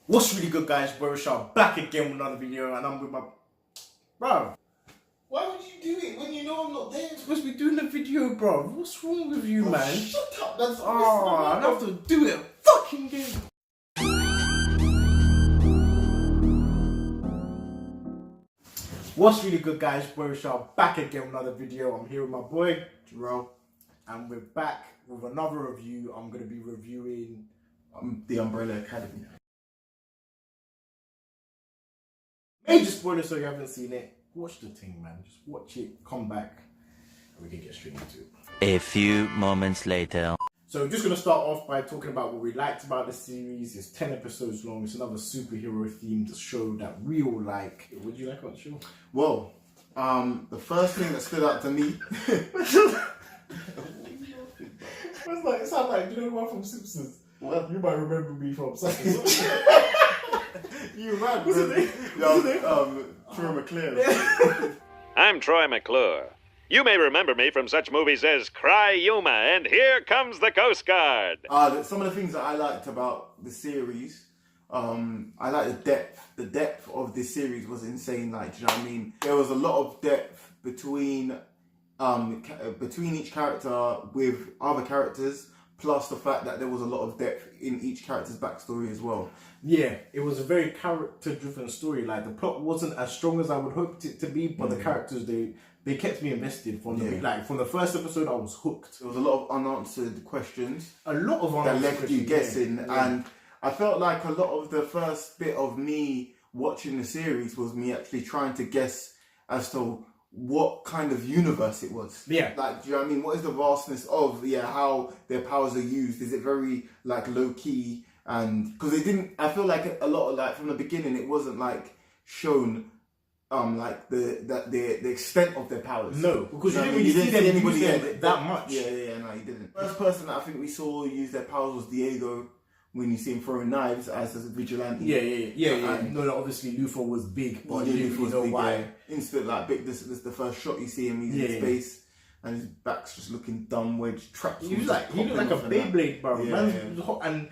What's really good, guys? Borisha back again with another video, and I'm with my bro. Why would you do it when you know I'm not there? I'm supposed to be doing the video, bro. What's wrong with you, man? Shut up, that's I have to do it fucking game. What's really good, guys? Borisha back again with another video. I'm here with my boy Jarrel, and we're back with another review. I'm gonna be reviewing The Umbrella Academy. Major spoilers, so you haven't seen it. Watch the thing, man. Just watch it, come back, and we can get straight into it. A few moments later. So we're just going to start off by talking about what we liked about the series. It's 10 episodes long. It's another superhero themed show that we all like. What do you like about the show? Well, the first thing that stood out to me... It sounds like, you know the one from Simpsons? Well, you might remember me from Simpsons. You mad, What's his name? Troy McClure. I'm Troy McClure. You may remember me from such movies as Cry Yuma and Here Comes the Coast Guard. Some of the things that I liked about the series, I like the depth. The depth of this series was insane. Like, do you know what I mean? There was a lot of depth between each character with other characters, plus the fact that there was a lot of depth in each character's backstory as well. Yeah, it was a very character-driven story. Like, the plot wasn't as strong as I would hoped it to be, but the characters, they kept me invested from the first episode. I was hooked. There was a lot of unanswered questions. A lot of that unanswered left questions, you guessing, yeah. And I felt like a lot of the first bit of me watching the series was me actually trying to guess as to what kind of universe it was. Yeah. Like, do you know what I mean? What is the vastness of, how their powers are used? Is it very, like, low-key? And, because they didn't, I feel like a lot of, like, from the beginning, it wasn't, like, shown, like, the extent of their powers. No, because you know didn't really see them anybody use them that much. Yeah, no, you didn't. First person that I think we saw use their powers was Diego, when you see him throwing knives as a vigilante. Yeah. No, obviously Luther was big, but Luther was big, why. Yeah. Instant, like, big, this is the first shot you see him, he's in space, and his back's just looking dumb, wedge trapped. He looked like a Beyblade, bro. And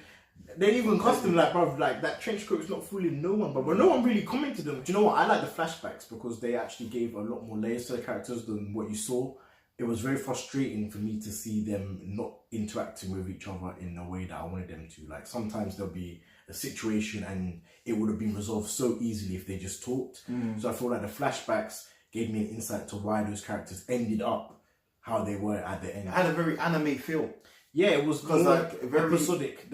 they even cussed him like, bro, like, that trench coat is not fooling no one, but no one really commented on them. Do you know what? I like the flashbacks because they actually gave a lot more layers to the characters than what you saw. It was very frustrating for me to see them not interacting with each other in a way that I wanted them to. Like, sometimes there'll be a situation and it would have been resolved so easily if they just talked. So I feel like the flashbacks gave me an insight to why those characters ended up how they were at the end. It had a very anime feel. Yeah, it was more like very episodic.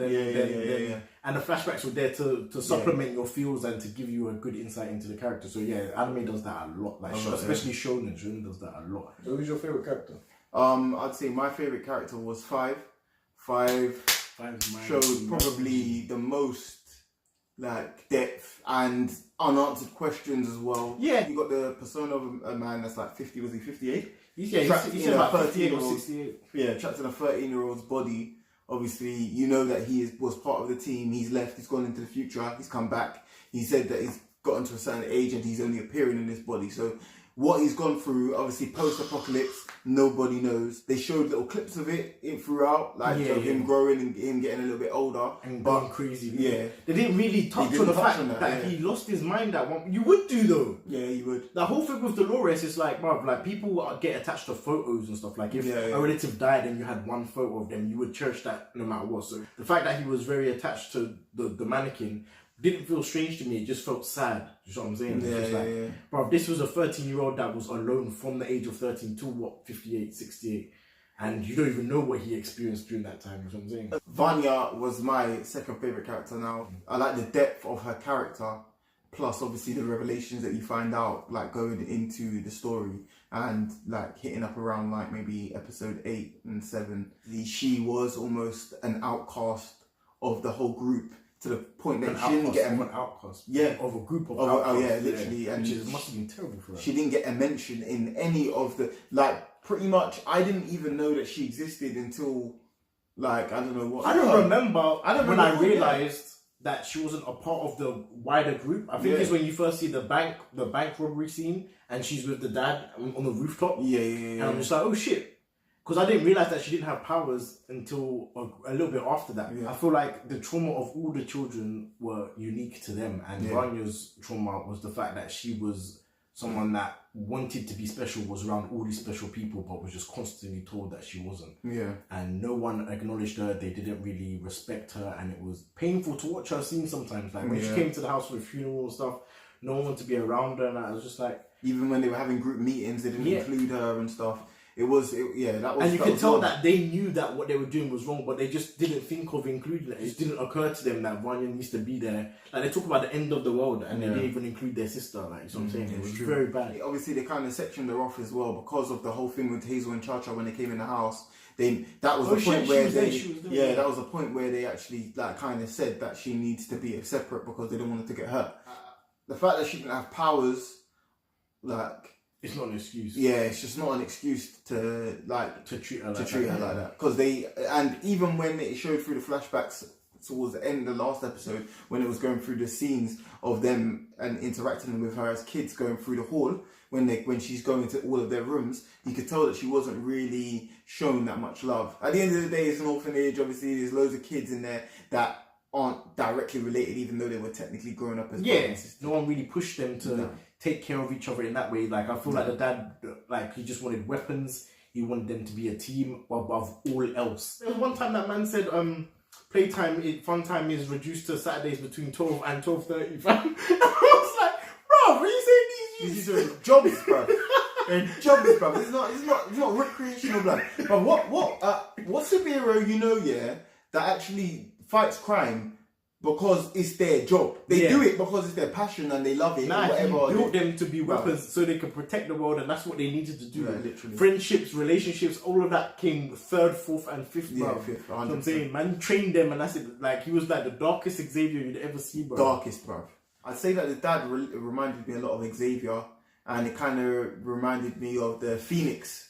And the flashbacks were there to supplement your feels and to give you a good insight into the character. So yeah, anime does that a lot. Like, especially Shonen. Shonen does that a lot. So who's your favorite character? I'd say my favorite character was Five. Five showed probably the most, like, depth and unanswered questions as well. Yeah, you got the persona of a man that's like 50. Was he 58? He's about 13 or 68. Yeah, trapped in a 13-year-old's body. Obviously, you know that he was part of the team. He's left. He's gone into the future. He's come back. He said that he's gotten to a certain age and he's only appearing in this body. So what he's gone through, obviously post-apocalypse, nobody knows. They showed little clips of it throughout, like him growing and him getting a little bit older. And going crazy. Yeah. They didn't really touch on the fact that he lost his mind at one. You would do, though. Yeah, you would. The whole thing with Dolores is like, bruv, like, people get attached to photos and stuff. Like, if a relative died and you had one photo of them, you would cherish that no matter what. So the fact that he was very attached to the mannequin didn't feel strange to me. It just felt sad. You know what I'm saying? Bro, this was a 13-year-old that was alone from the age of 13 to 58, 68. And you don't even know what he experienced during that time. You know what I'm saying? Vanya was my second favourite character now. I like the depth of her character, plus obviously the revelations that you find out, like, going into the story and, like, hitting up around, like, maybe episode 8 and 7. She was almost an outcast of the whole group, to the point that she didn't get an outcast. Of a group of outcasts. Oh yeah, literally. And which must have been terrible for her. She didn't get a mention in any of the, like, pretty much, I didn't even know that she existed until, like, I don't know what. I don't remember when I realised that she wasn't a part of the wider group. I think it's when you first see the bank robbery scene and she's with the dad on the rooftop. Yeah. And I'm just like, oh shit. because I didn't realize that she didn't have powers until a little bit after that. Yeah. I feel like the trauma of all the children were unique to them, and Vanya's trauma was the fact that she was someone that wanted to be special, was around all these special people, but was just constantly told that she wasn't. Yeah. And no one acknowledged her. They didn't really respect her, and it was painful to watch her scene sometimes. Like when she came to the house for the funeral and stuff, no one wanted to be around her, and I was just like, even when they were having group meetings, they didn't include her and stuff. That was. And you could tell that they knew that what they were doing was wrong, but they just didn't think of including it. It just didn't occur to them that Vanya needs to be there. Like they talk about the end of the world, and they didn't even include their sister. Like, you know what I'm saying? It was very bad. Obviously, they kind of sectioned her off as well because of the whole thing with Hazel and Cha-Cha when they came in the house. That was the point where that was the point where they actually like kind of said that she needs to be separate because they don't want her to get hurt. The fact that she didn't have powers, like. It's not an excuse. Yeah, it's just not an excuse to treat her like that. Because and even when it showed through the flashbacks towards the end of the last episode, when it was going through the scenes of them and interacting with her as kids going through the hall, when she's going to all of their rooms, you could tell that she wasn't really shown that much love. At the end of the day, it's an orphanage. Obviously, there's loads of kids in there that aren't directly related, even though they were technically grown up as brothers. No one really pushed them to take care of each other in that way. Like I feel like the dad, like he just wanted weapons. He wanted them to be a team above all else. There was one time that man said, fun time is reduced to Saturdays between 12 and 12:30. Fam. I was like, bro, what are you saying these are jobs, bro? Jobs, bro. It's not recreational, blood. But what superhero that actually fights crime because it's their job. They do it because it's their passion and they love it. He built them to be weapons so they could protect the world, and that's what they needed to do. Literally. Friendships, relationships, all of that came third, fourth, and fifth. Yeah, fifth. 100%. You know what I'm saying, man trained them, and that's it. Like he was like the darkest Xavier you'd ever see, bro. Darkest, bro. I'd say that the dad reminded me a lot of Xavier, and it kind of reminded me of the Phoenix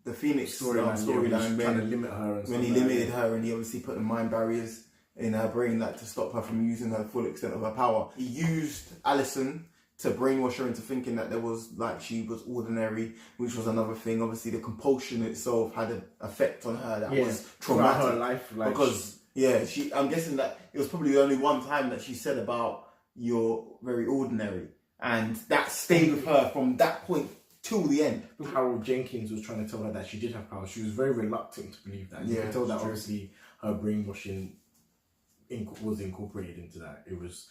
storyline trying to limit her. When he limited her, and he obviously put the mind barriers in her brain, like to stop her from using her full extent of her power. He used Allison to brainwash her into thinking that she was ordinary, which was another thing. Obviously, the compulsion itself had an effect on her that was traumatic. Her life, because I'm guessing that it was probably the only one time that she said about "you're very ordinary," and that stayed with her from that point till the end. Harold Jenkins was trying to tell her that she did have power. She was very reluctant to believe that. You can tell that obviously her brainwashing was incorporated into that. It was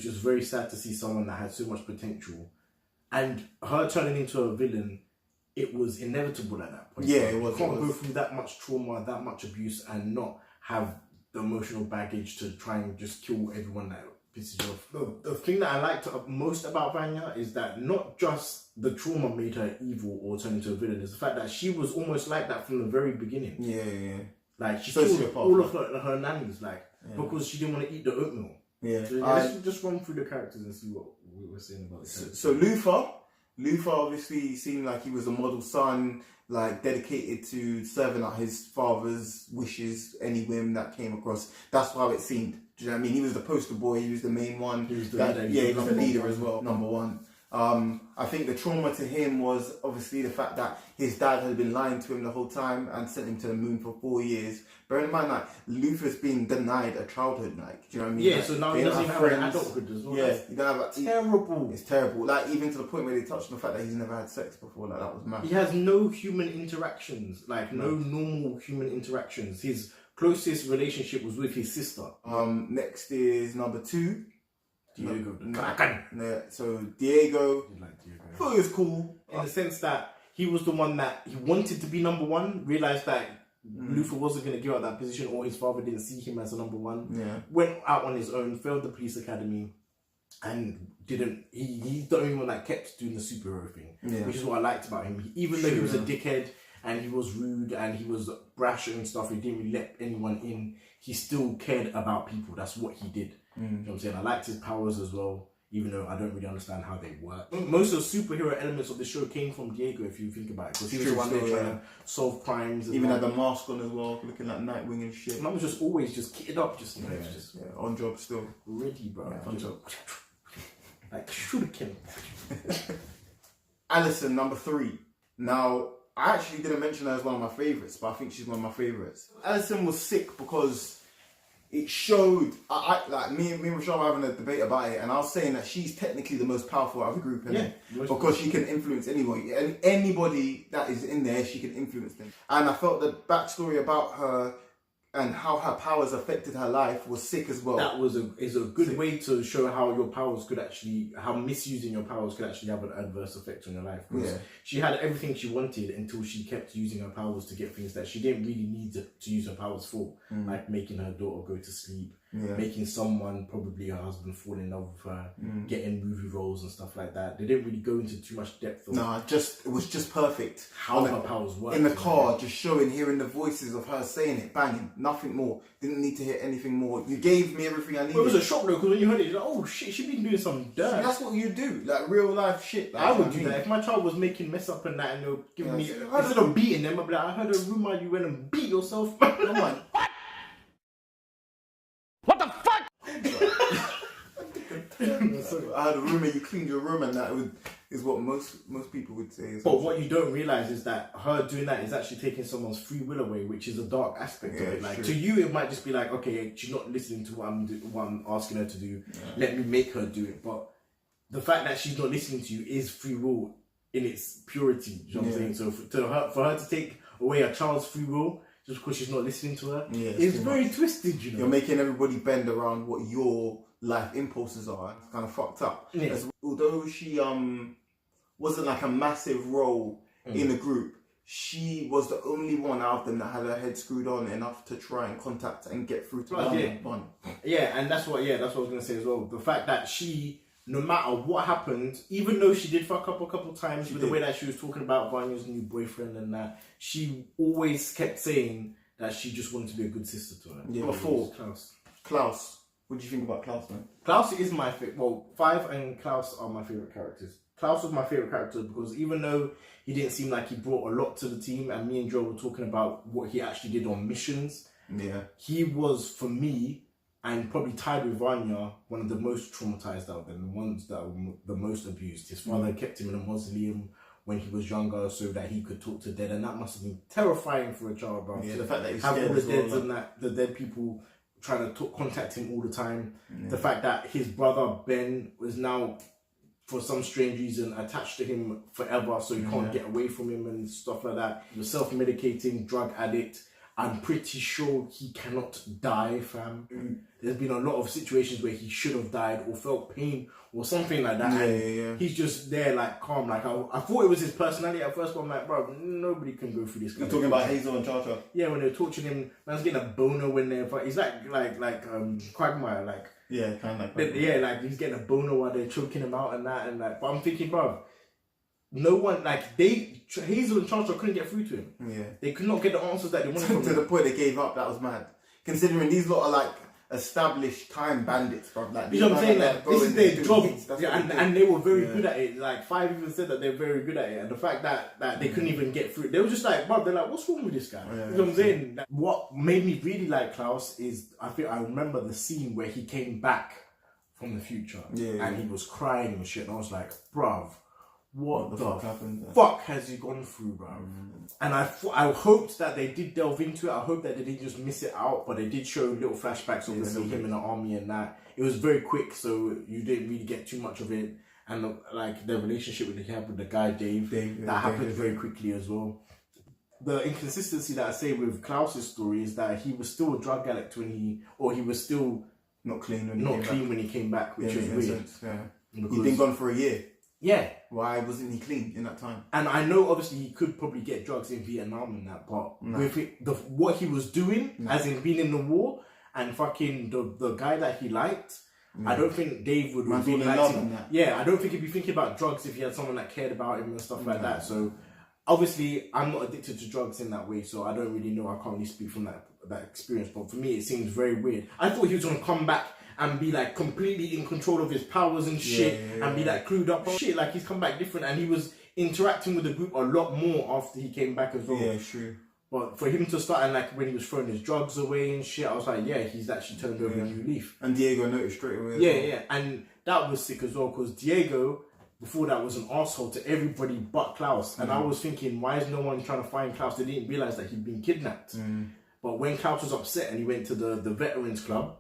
just very sad to see someone that had so much potential, and her turning into a villain. It was inevitable at that point. Yeah, it was. You can't go through that much trauma, that much abuse, and not have the emotional baggage to try and just kill everyone that pisses you off. The thing that I liked most about Vanya is that not just the trauma made her evil or turn into a villain, it's the fact that she was almost like that from the very beginning. Yeah. Like she killed all of her nannies, because she didn't want to eat the oatmeal. Yeah. So let's just run through the characters and see what we were saying about it. So Luther obviously seemed like he was a model son, like dedicated to serving out his father's wishes, any whim that came across. That's how it seemed. Do you know what I mean? He was the poster boy. He was the main one. He was the leader. He was the leader as well. Number one. I think the trauma to him was obviously the fact that his dad had been lying to him the whole time and sent him to the moon for 4 years. Bear in mind, like, Luther's been denied a childhood, like, do you know what I mean? Yeah, like, so now he doesn't have an adulthood as well. Yeah, you don't have terrible. It's terrible. Like, even to the point where they touched on the fact that he's never had sex before, like, that was mad. He has no human interactions, like, no normal human interactions. His closest relationship was with his sister. Next is number 2. Diego. Yeah, so Diego. I thought he was cool. In the sense that he was the one that he wanted to be number one, realised that Luther wasn't going to give up that position, or his father didn't see him as a number one. Yeah. Went out on his own, failed the police academy, and he's the only one that kept doing the superhero thing, which is what I liked about him. Even though he was a dickhead and he was rude and he was brash and stuff, he didn't really let anyone in, he still cared about people. That's what he did. You know what I'm saying? I liked his powers as well, even though I don't really understand how they work. Most of the superhero elements of the show came from Diego, if you think about it, because he was the one there trying to solve crimes. Even had the mask on as well, looking like Nightwing and shit. Man was just always just kitted up, just on job still. Ready, bro. Yeah, on job. Like, should have killed. Allison, number 3. Now, I actually didn't mention her as one of my favourites, but I think she's one of my favourites. Allison was sick because it showed, like me and Rashad were having a debate about it, and I was saying that she's technically the most powerful out of the group, because she can influence anybody, and anybody that is in there, she can influence them. And I felt the backstory about her and how her powers affected her life was sick as well. That is a good way to show how your powers could actually, how misusing your powers could actually have an adverse effect on your life. Because she had everything she wanted until she kept using her powers to get things that she didn't really need to use her powers for, like making her daughter go to sleep, making someone, probably her husband, fall in love with her, getting movie roles and stuff like that. They didn't really go into too much depth. It was just perfect. How her powers worked. In the car, just hearing the voices of her saying it, banging, nothing more. Didn't need to hear anything more. You gave me everything I needed. Well, it was a shock though, because when you heard it, you're like, oh shit, she's been doing some dirt. See, that's what you do, like real life shit. Like, I would do that. If my child was making mess up and that, and they were giving me, instead of beating them, I'd be like, I heard a rumour you went and beat yourself. Come on. What the fuck? I had a rumour you cleaned your room, and that is what most people would say. But what you don't realise is that her doing that is actually taking someone's free will away, which is a dark aspect of it. Like, to you, it might just be like, okay, she's not listening to what I'm asking her to do. Let me make her do it. But the fact that she's not listening to you is free will in its purity. You know what I'm saying? So for her to take away a child's free will just because she's not listening to her, it's very twisted. You know, you're making everybody bend around what your life impulses are. It's kind of fucked up. Although she wasn't like a massive role in the group, she was the only one out of them that had her head screwed on enough to try and contact and get through to Vanya. And that's what I was gonna say as well. The fact that she, no matter what happened, even though she did fuck up a couple times with the way that she was talking about Vanya's new boyfriend and that, she always kept saying that she just wanted to be a good sister to her. Before Klause. What do you think about Klause, man? Klause is my favorite. Well, Five and Klause are my favorite characters. Klause was my favorite character because even though he didn't seem like he brought a lot to the team, and me and Joe were talking about what he actually did on missions, he was, for me, and probably tied with Vanya, one of the most traumatized out of them, the ones that were the most abused. His father kept him in a mausoleum when he was younger so that he could talk to dead, and that must have been terrifying for a child, bro. The fact that he have all the deads and that, the dead people trying to contact him all the time. The fact that his brother Ben was now, for some strange reason, attached to him forever, so he can't get away from him and stuff like that. He was self-medicating, drug addict. I'm pretty sure he cannot die, fam. There's been a lot of situations where he should have died or felt pain or something like that. He's just there, like, calm. Like, I thought it was his personality at first, but I'm like, bro, nobody can go through this. You're talking about Hazel and Charter? Yeah, when they're torturing him, man's getting a boner when they're... He's like Quagmire, like... Yeah, kind of like... Yeah, like, he's getting a boner while they're choking him out and that, and like... But I'm thinking, bro, no one, like, Hazel and Charter couldn't get through to him. Yeah. They could not get the answers that they wanted from him. To the point they gave up, that was mad. Considering these lot are, like, established time bandits, bro. Like, you know what I'm saying? Like, this is their job. And they were very good at it. Like, Five even said that they're very good at it. And the fact that they couldn't even get through, they were just like, bro, they're like, what's wrong with this guy? You know what I'm saying? Like, what made me really like Klause is, I remember the scene where he came back from the future. And he was crying and shit. And I was like, bruv, what the fuck happened? Fuck has he gone through, bro? And I hoped that they did delve into it. I hope that they didn't just miss it out, but they did show little flashbacks of him in the army and that. It was very quick, so you didn't really get too much of it. And like the relationship that he had with the guy Dave that happened very quickly as well. The inconsistency that I say with Klause's story is that he was still a drug addict he was still not clean when he came back, which was weird. He'd been gone for a year. Yeah. Why wasn't he clean in that time? And I know obviously he could probably get drugs in Vietnam and that, but with it, what he was doing, as in being in the war and fucking the guy that he liked, I don't think Dave would really like him. Yeah, I don't think he'd be thinking about drugs if he had someone that cared about him and stuff like that. So obviously I'm not addicted to drugs in that way, so I don't really know. I can't really speak from that experience. But for me, it seems very weird. I thought he was gonna come back and be like completely in control of his powers and shit, and be like clued up on shit. Like he's come back different, and he was interacting with the group a lot more after he came back as well. Yeah, true. But for him to start, and like when he was throwing his drugs away and shit, I was like, yeah, he's actually turned over a new leaf. And Diego noticed straight away. Yeah, and that was sick as well, because Diego, before that was an asshole to everybody but Klause. And I was thinking, why is no one trying to find Klause? They didn't realise that he'd been kidnapped. But when Klause was upset and he went to the veterans club,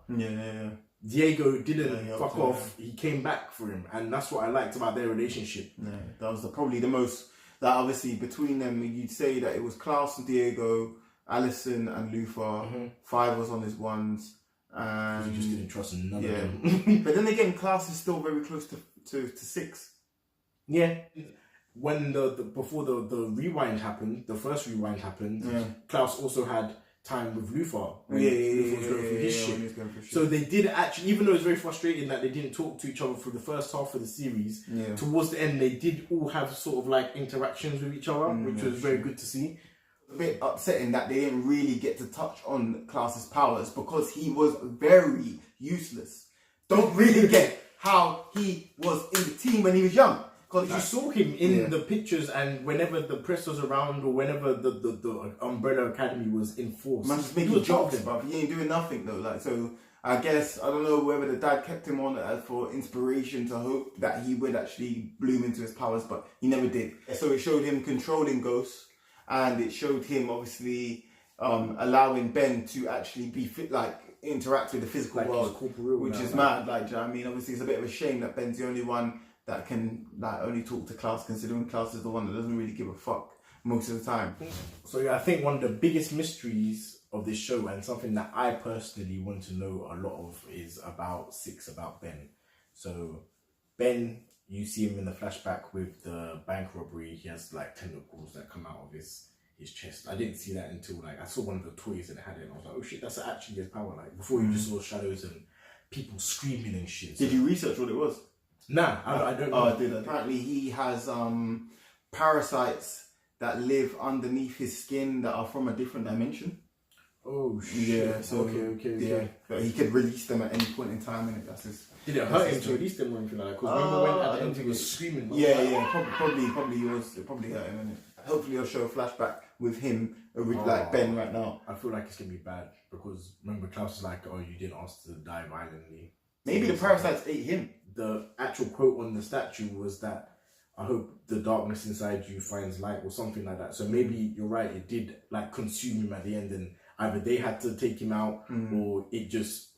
Diego didn't fuck off. He came back for him, and that's what I liked about their relationship. Yeah, that was probably the most. That obviously between them, you'd say that it was Klause and Diego, Allison and Luther. 5 was on his ones, and he just didn't trust none of them. But then again, Klause is still very close to 6. Yeah. When before the rewind happened, the first rewind happened, Klause also had time with Luther. Luther was going through his shit. So they did actually, even though it was very frustrating that they didn't talk to each other for the first half of the series, towards the end they did all have sort of like interactions with each other, which was very good to see. A bit upsetting that they didn't really get to touch on Klause's powers because he was very useless. Don't really get how he was in the team when he was young. Because you saw him in the pictures, and whenever the press was around, or whenever the Umbrella Academy was in force, man, just making jokes, but he ain't doing nothing though. Like, so I guess I don't know whether the dad kept him on for inspiration to hope that he would actually bloom into his powers, but he never did. So it showed him controlling ghosts, and it showed him obviously allowing Ben to actually be fit, like interact with the physical world, which is mad. Like, do you know what I mean? Obviously, it's a bit of a shame that Ben's the only one that can like only talk to Klause, considering Klause is the one that doesn't really give a fuck most of the time. So yeah, I think one of the biggest mysteries of this show, and something that I personally want to know a lot of, is about Ben. So Ben, you see him in the flashback with the bank robbery. He has like tentacles that come out of his chest. I didn't see that until like I saw one of the toys and it had it, and I was like, oh shit, that's actually his power. Like before, you just saw shadows and people screaming and shit. Did you research what it was? Nah, I don't know. Oh, I did. Apparently he has parasites that live underneath his skin that are from a different dimension. Oh shit. Yeah, so okay. But he could release them at any point in time, and that's his. Did it hurt him to release them or anything like that? Because remember when at the end he was screaming? Probably he was. It probably hurt him, innit? Hopefully, I'll show a flashback with him, like Ben right now. I feel like it's gonna be bad because remember Klause is like, "Oh, you didn't ask to die violently." Maybe the parasites ate him. The actual quote on the statue was that, "I hope the darkness inside you finds light," or something like that. So maybe you're right. It did like consume him at the end, and either they had to take him out, or it just,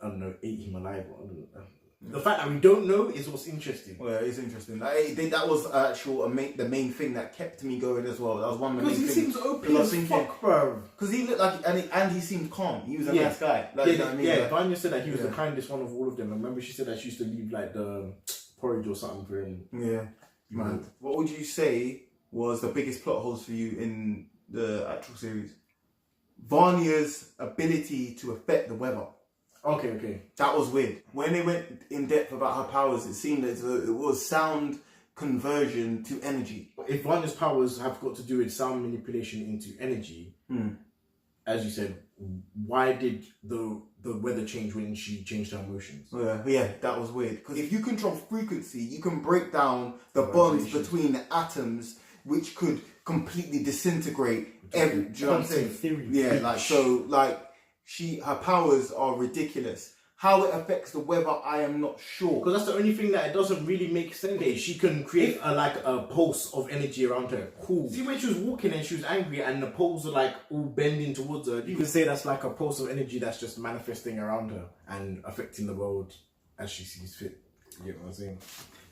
I don't know, ate him alive. I don't know. The fact that we don't know is what's interesting. Well, it's interesting. That was the main thing that kept me going as well. That was one of the main things. Because he seems OP as fuck, bro. Because he looked like, and he seemed calm. He was a nice guy. Like, you know what I mean? Vanya said that he was the kindest one of all of them. I remember she said that she used to leave like the porridge or something for him. Yeah, man. What would you say was the biggest plot holes for you in the actual series? Vanya's ability to affect the weather. Okay. That was weird. When they went in depth about her powers, it seemed as though it was sound conversion to energy. If Vanya's powers have got to do with sound manipulation into energy, as you said, why did the weather change when she changed her emotions? Yeah, that was weird. Because if you control frequency, you can break down the bonds between the atoms, which could completely disintegrate do you know what I'm saying? Theory. Yeah, her powers are ridiculous. How it affects the weather, I am not sure. Because that's the only thing that it doesn't really make sense. Okay, she can create a pulse of energy around her. Cool. See when she was walking and she was angry and the poles are like all bending towards her. You can say that's like a pulse of energy that's just manifesting around her and affecting the world as she sees fit. You get what I'm saying?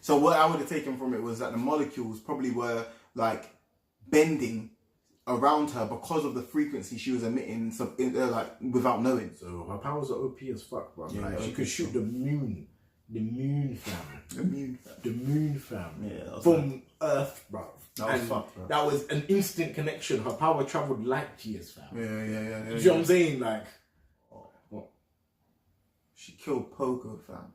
So what I would have taken from it was that the molecules probably were like bending around her because of the frequency she was emitting, like without knowing. So her powers are OP as fuck, bro. Yeah, like, she could shoot the moon fam. Yeah, from Earth, bro. That was fucked, bro. That was an instant connection. Her power traveled light years, fam. Yeah. You know what I'm saying? Like, what? She killed Pogo, fam.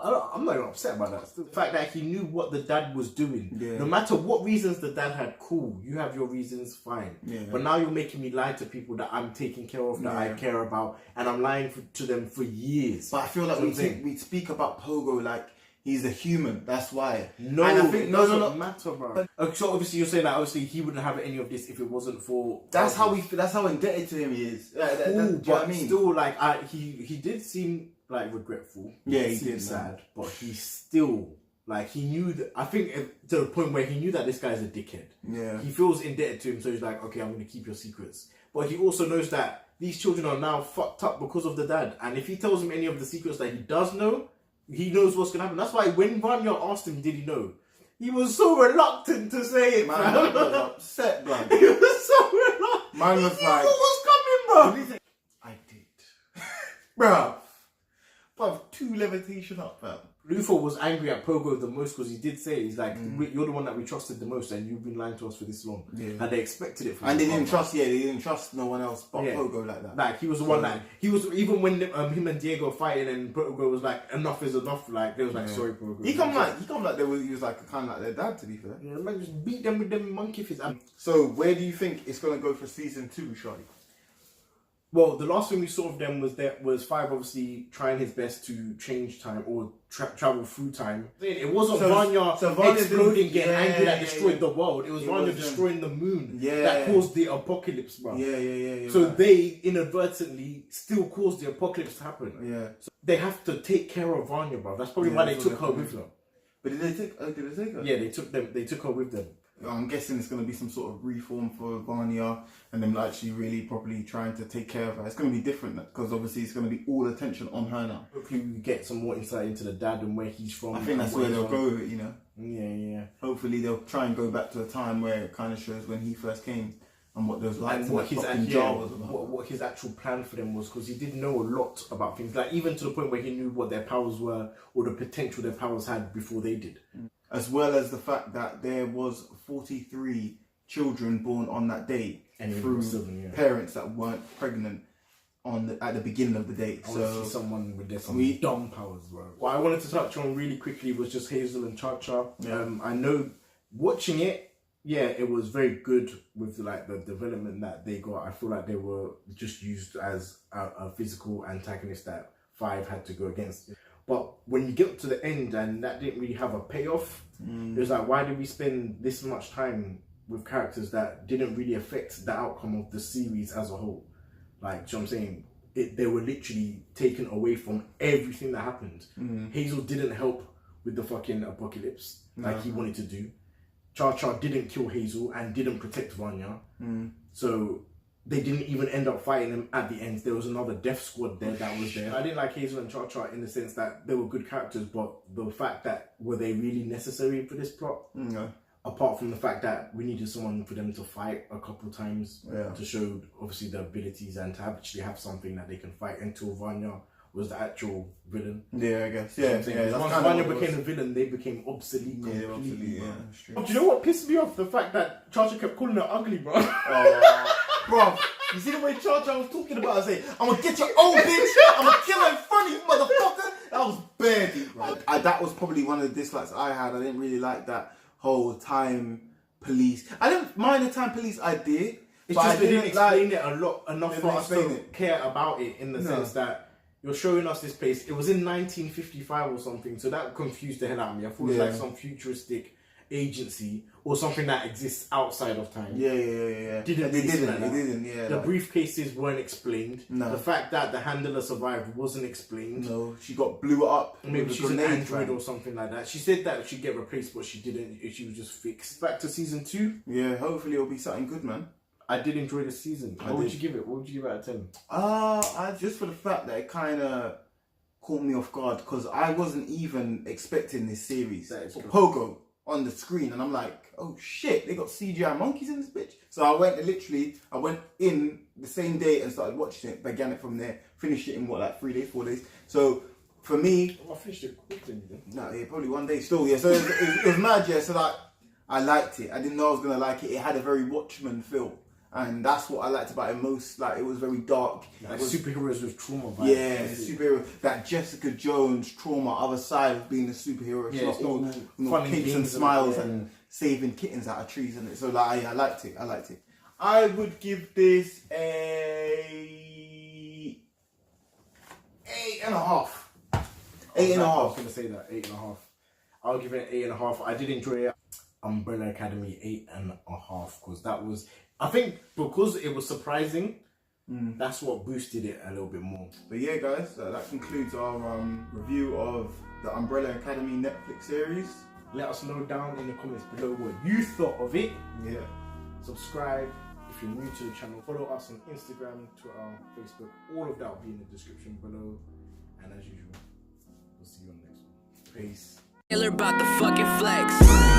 I'm not even upset about that. The fact that he knew what the dad was doing. Yeah. No matter what reasons the dad had, cool. You have your reasons, fine. Yeah. But now you're making me lie to people that I'm taking care of, that I care about, and I'm lying to them for years. But I feel like we speak about Pogo like he's a human. That's why. No, and I think it doesn't matter, bro. So obviously you're saying that obviously he wouldn't have any of this if it wasn't for. That's how indebted to him he is. Cool, but I mean? Still, like he did seem like regretful. Yeah, he seemed did sad, but he still Like, he knew that, I think to the point where he knew that this guy's a dickhead. Yeah. He feels indebted to him, so he's like, okay, I'm going to keep your secrets. But he also knows that these children are now fucked up because of the dad. And if he tells him any of the secrets that he does know, he knows what's going to happen. That's why when Vanya asked him, did he know? He was so reluctant to say it, Man was upset, bro. He was so reluctant. Man was he like, knew what was coming, bro. I did. Bro. 2 levitation up, fam. Luther was angry at Pogo the most because he did say, he's like, you're the one that we trusted the most and you've been lying to us for this long. Yeah. And they expected it from him. And they didn't trust no one else but Pogo like that. Like, he was the one that, he was, even when him and Diego fighting and Pogo was like, enough is enough, like, they was like, sorry, Pogo. He come like he was like kind of like their dad, to be fair. Yeah, man, just beat them with them monkey fists. So, where do you think it's going to go for season 2, Shawty? Well, the last thing we saw of them was Five obviously trying his best to change time or travel through time. It wasn't Vanya exploding, getting angry that destroyed the world. It was Vanya destroying the moon that caused the apocalypse, bro. Yeah. So they inadvertently still caused the apocalypse to happen. Yeah. So they have to take care of Vanya, bro. That's probably why they took her with them. But did they take her? Yeah, they took her with them. I'm guessing it's going to be some sort of reform for Vanya and them actually really properly trying to take care of her. It's going to be different because obviously it's going to be all attention on her now. Hopefully we get some more insight into the dad and where he's from. I think that's where they'll go with it, you know. Yeah. Hopefully they'll try and go back to a time where it kind of shows when he first came and what those lights and what his actual plan for them was, because he did know a lot about things, like even to the point where he knew what their powers were or the potential their powers had before they did. As well as the fact that there was 43 children born on that day through parents that weren't pregnant at the beginning of the day. So someone with some dumb powers, bro. What I wanted to touch on really quickly was just Hazel and Cha-Cha. I know watching it, it was very good with like the development that they got. I feel like they were just used as a physical antagonist that Five had to go against. But when you get to the end and that didn't really have a payoff, it was like, why did we spend this much time with characters that didn't really affect the outcome of the series as a whole? Like, do you know what I'm saying? They were literally taken away from everything that happened. Hazel didn't help with the fucking apocalypse like he wanted to do. Cha-Cha didn't kill Hazel and didn't protect Vanya. So they didn't even end up fighting them at the end. There was another death squad there that was there. I didn't like Hazel and Cha-Cha in the sense that they were good characters, but the fact that were they really necessary for this plot? No. Apart from the fact that we needed someone for them to fight a couple times to show obviously their abilities and to actually have something that they can fight until Vanya was the actual villain. Yeah, I guess. Once Vanya became the villain, they became obsolete completely. Do you know what pissed me off? The fact that Cha-Cha kept calling her ugly, bro. Bro, you see the way Cha-Cha was talking about her saying, I'm gonna get your old bitch, I'm gonna kill her in front of you, motherfucker. That was bad, bro. That was probably one of the dislikes I had. I didn't really like that whole time police. I didn't mind the time police idea. It's just they didn't explain it enough for us to care about it, in the sense that you're showing us this place. It was in 1955 or something, so that confused the hell out of me. I thought it was like some futuristic agency or something that exists outside of time. They didn't. The briefcases weren't explained. No. The fact that the handler survived wasn't explained. No, she got blew up. Maybe she's an android or something like that. She said that she'd get replaced, but she didn't. She was just fixed. Back to season 2. Yeah, hopefully it'll be something good, man. I did enjoy the season. What would you give it? What would you give it out of 10? I just for the fact that it kind of caught me off guard, because I wasn't even expecting this series. Pogo on the screen, and I'm like, oh shit, they got CGI monkeys in this bitch. So I went in the same day and started watching it, began it from there, finished it in 3 days, 4 days. So for me, I finished it quickly. Probably 1 day still. So it was mad. So like, I liked it. I didn't know I was gonna like it. It had a very Watchmen feel. And that's what I liked about it most. Like, it was very dark. Like superheroes with trauma vibes. Yeah, superhero. That Jessica Jones trauma, other side of being a superhero. Yeah, it's not capes and smiles and saving kittens out of trees. And so like, I liked it. I would give this a 8.5. 8.5. I was going to say that, 8.5. I'll give it an 8.5. I did enjoy it. Umbrella Academy 8.5, because that was, I think because it was surprising, that's what boosted it a little bit more. But yeah, guys, that concludes our review of the Umbrella Academy Netflix series. Let us know down in the comments below what you thought of it. Yeah. Subscribe if you're new to the channel. Follow us on Instagram, Twitter, Facebook. All of that will be in the description below. And as usual, we'll see you on the next one. Peace. About the fucking flex.